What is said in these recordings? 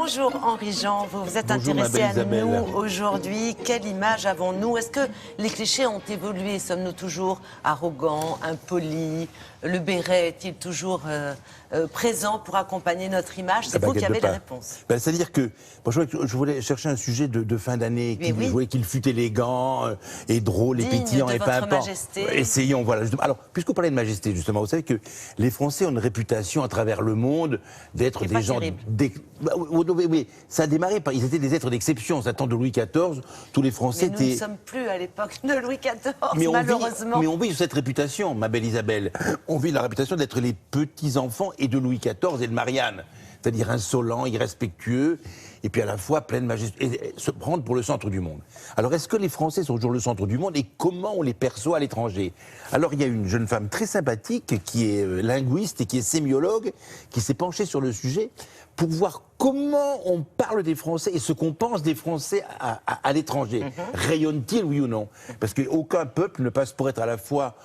Bonjour Henri-Jean, vous vous êtes Bonjour, ma intéressé belle à Isabelle. nous aujourd'hui. Quelle image avons-nous? Est-ce que les clichés ont évolué? Sommes-nous toujours arrogants, impolis? Le béret est-il toujours présent pour accompagner notre image? C'est vous qui avez la réponse. C'est-à-dire que bon, je voulais chercher un sujet de fin d'année qui voulait qu'il fût élégant et drôle et pétillant et pimpant. Essayons, voilà. Alors, puisqu'on parlait de majesté, justement, vous savez que les Français ont une réputation à travers le monde d'être des gens... Oui, ça a démarré, ils étaient des êtres d'exception. Ça temps de Louis XIV, tous les Français étaient... Nous ne sommes plus à l'époque de Louis XIV, malheureusement. Mais on vit cette réputation, ma belle Isabelle. On vit la réputation d'être les petits-enfants et de Louis XIV et de Marianne. C'est-à-dire insolents, irrespectueux, et puis à la fois plein de majesté, et se prendre pour le centre du monde. Alors, est-ce que les Français sont toujours le centre du monde, et comment on les perçoit à l'étranger? Alors, il y a une jeune femme très sympathique, qui est linguiste et qui est sémiologue, qui s'est penchée sur le sujet, pour voir comment on parle des Français et ce qu'on pense des Français à l'étranger. Rayonne-t-il, oui ou non? Parce qu'aucun peuple ne passe pour être à la fois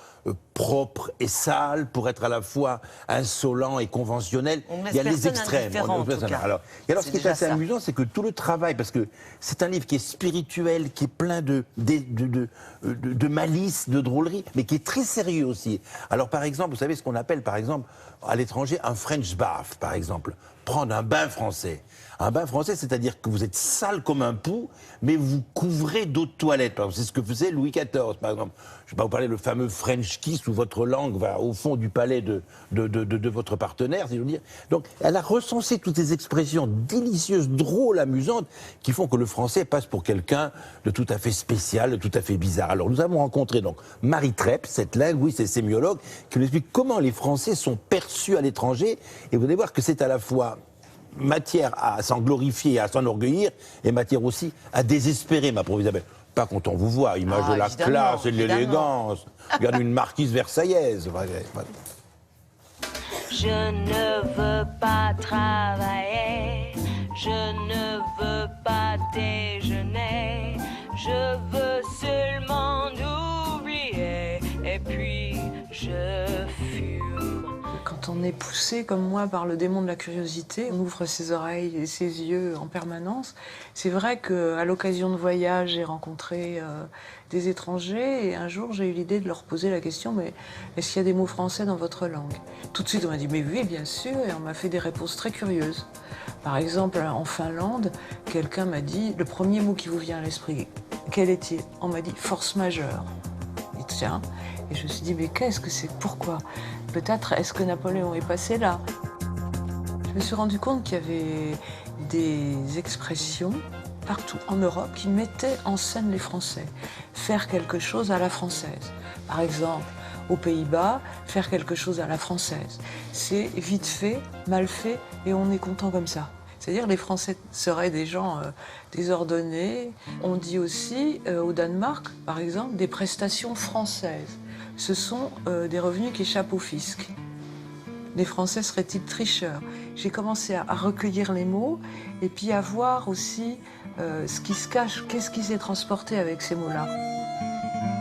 propre et sale, pour être à la fois insolent et conventionnel. Il y a les extrêmes. Alors, ce qui est assez amusant, c'est que tout le travail, parce que c'est un livre qui est spirituel, qui est plein de malice, de drôlerie, mais qui est très sérieux aussi. Alors, par exemple, vous savez ce qu'on appelle, par exemple, à l'étranger, un French bath, par exemple. Prendre un bain français. Un bain français, c'est-à-dire que vous êtes sale comme un pou, mais vous couvrez d'eau de toilette. C'est ce que faisait Louis XIV, par exemple. Je ne vais pas vous parler le fameux French kiss où votre langue va au fond du palais de votre partenaire, si je veux dire. Donc, elle a recensé toutes ces expressions délicieuses, drôles, amusantes, qui font que le français passe pour quelqu'un de tout à fait spécial, de tout à fait bizarre. Alors, nous avons rencontré donc Marie Trepp, cette linguiste et sémiologue, qui nous explique comment les Français sont perçus à l'étranger. Et vous allez voir que c'est à la fois matière à s'en glorifier, à s'enorgueillir, et matière aussi à désespérer, ma pauvre Isabelle. Pas quand on vous voit, image de la classe et de l'élégance. Regarde une marquise versaillaise. Je ne veux pas travailler, je ne veux pas déjeuner, je veux seulement oublier, et puis je fume. Quand on est poussé, comme moi, par le démon de la curiosité, on ouvre ses oreilles et ses yeux en permanence. C'est vrai qu'à l'occasion de voyages, j'ai rencontré des étrangers et un jour, j'ai eu l'idée de leur poser la question « Mais est-ce qu'il y a des mots français dans votre langue ?» Tout de suite, on m'a dit « Mais oui, bien sûr » et on m'a fait des réponses très curieuses. Par exemple, en Finlande, quelqu'un m'a dit « Le premier mot qui vous vient à l'esprit, quel est-il » On m'a dit « Force majeure ». Et tiens, et je me suis dit « Mais qu'est-ce que c'est? Pourquoi ?» Peut-être, est-ce que Napoléon est passé là? Je me suis rendu compte qu'il y avait des expressions partout en Europe qui mettaient en scène les Français. Faire quelque chose à la française. Par exemple, aux Pays-Bas, faire quelque chose à la française. C'est vite fait, mal fait, et on est content comme ça. C'est-à-dire les Français seraient des gens désordonnés. On dit aussi, au Danemark, par exemple, des prestations françaises. Ce sont des revenus qui échappent au fisc. Les Français seraient-ils tricheurs? J'ai commencé à recueillir les mots et puis à voir aussi ce qui se cache, qu'est-ce qui s'est transporté avec ces mots-là.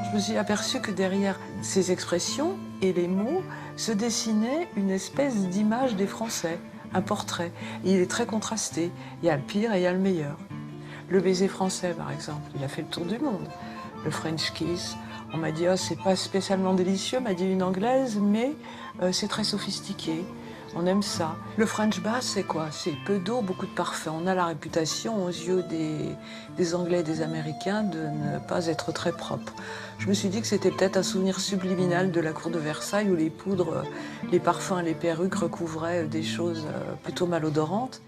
Je me suis aperçue que derrière ces expressions et les mots se dessinait une espèce d'image des Français, un portrait. Et il est très contrasté. Il y a le pire et il y a le meilleur. Le baiser français, par exemple, il a fait le tour du monde. Le French kiss. On m'a dit, oh, c'est pas spécialement délicieux, m'a dit une Anglaise, mais c'est très sophistiqué. On aime ça. Le French bath, c'est quoi? C'est peu d'eau, beaucoup de parfum. On a la réputation, aux yeux des Anglais et des Américains, de ne pas être très propre. Je me suis dit que c'était peut-être un souvenir subliminal de la cour de Versailles, où les poudres, les parfums et les perruques recouvraient des choses plutôt malodorantes.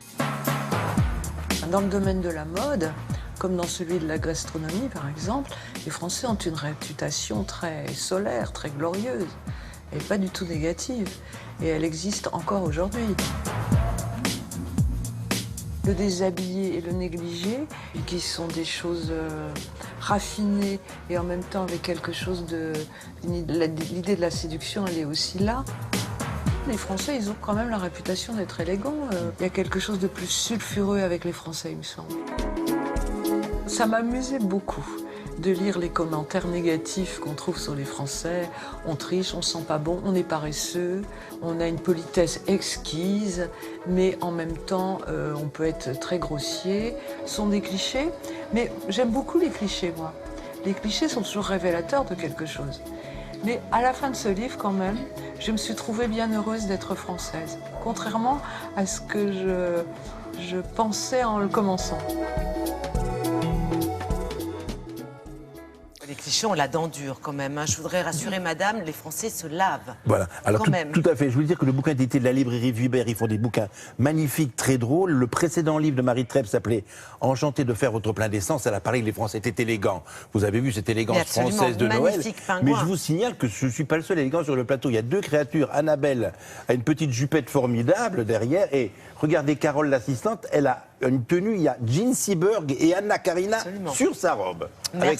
Dans le domaine de la mode, comme dans celui de la gastronomie, par exemple, les Français ont une réputation très solaire, très glorieuse, et pas du tout négative. Et elle existe encore aujourd'hui. Le déshabillé et le négligé, qui sont des choses raffinées et en même temps avec quelque chose de... L'idée de la séduction, elle est aussi là. Les Français, ils ont quand même la réputation d'être élégants. Il y a quelque chose de plus sulfureux avec les Français, il me semble. Ça m'amusait beaucoup. de lire les commentaires négatifs qu'on trouve sur les Français. On triche, on sent pas bon, on est paresseux, on a une politesse exquise, mais en même temps, on peut être très grossier. Ce sont des clichés, mais j'aime beaucoup les clichés, moi. Les clichés sont toujours révélateurs de quelque chose. Mais à la fin de ce livre, quand même, je me suis trouvée bien heureuse d'être française, contrairement à ce que je pensais en le commençant. Les clichés ont la dent dure quand même. Hein. Je voudrais rassurer madame, les Français se lavent. Voilà, alors tout à fait. Je voulais dire que le bouquin était de la librairie Vuibert. Ils font des bouquins magnifiques, très drôles. Le précédent livre de Marie Trèbes s'appelait Enchanté de faire votre plein d'essence. Elle a parlé que les Français étaient élégants. Vous avez vu cette élégance française de Noël. Pingouin. Mais je vous signale que je ne suis pas le seul élégant sur le plateau. Il y a deux créatures. Annabelle a une petite jupette formidable derrière. Et regardez Carole, l'assistante, elle a une tenue, il y a Jean Seberg et Anna Karina sur sa robe.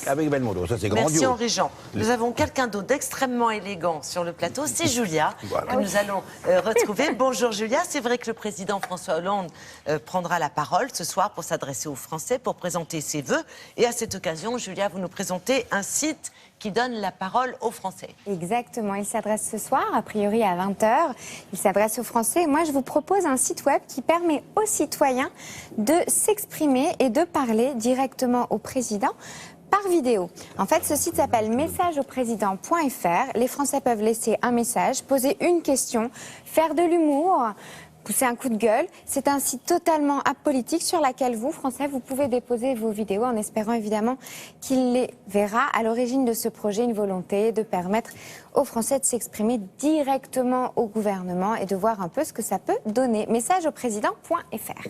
Avec Belmondo, ça c'est grandiose. Merci Henri-Jean. Nous avons quelqu'un d'autre d'extrêmement élégant sur le plateau, c'est Julia, que nous allons retrouver. Bonjour Julia, c'est vrai que le président François Hollande prendra la parole ce soir pour s'adresser aux Français, pour présenter ses vœux. Et à cette occasion, Julia, vous nous présentez un site qui donne la parole aux Français. Exactement, il s'adresse ce soir, a priori à 20h. Il s'adresse aux Français. Moi, je vous propose un site web qui permet aux citoyens de s'exprimer et de parler directement au président par vidéo. En fait, ce site s'appelle messageauprésident.fr. Les Français peuvent laisser un message, poser une question, faire de l'humour, pousser un coup de gueule. C'est un site totalement apolitique sur lequel vous, Français, vous pouvez déposer vos vidéos en espérant évidemment qu'il les verra. À l'origine de ce projet, une volonté de permettre aux Français de s'exprimer directement au gouvernement et de voir un peu ce que ça peut donner. Messageauprésident.fr.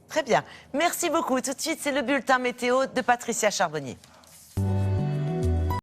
Très bien. Merci beaucoup. Tout de suite, c'est le bulletin météo de Patricia Charbonnier.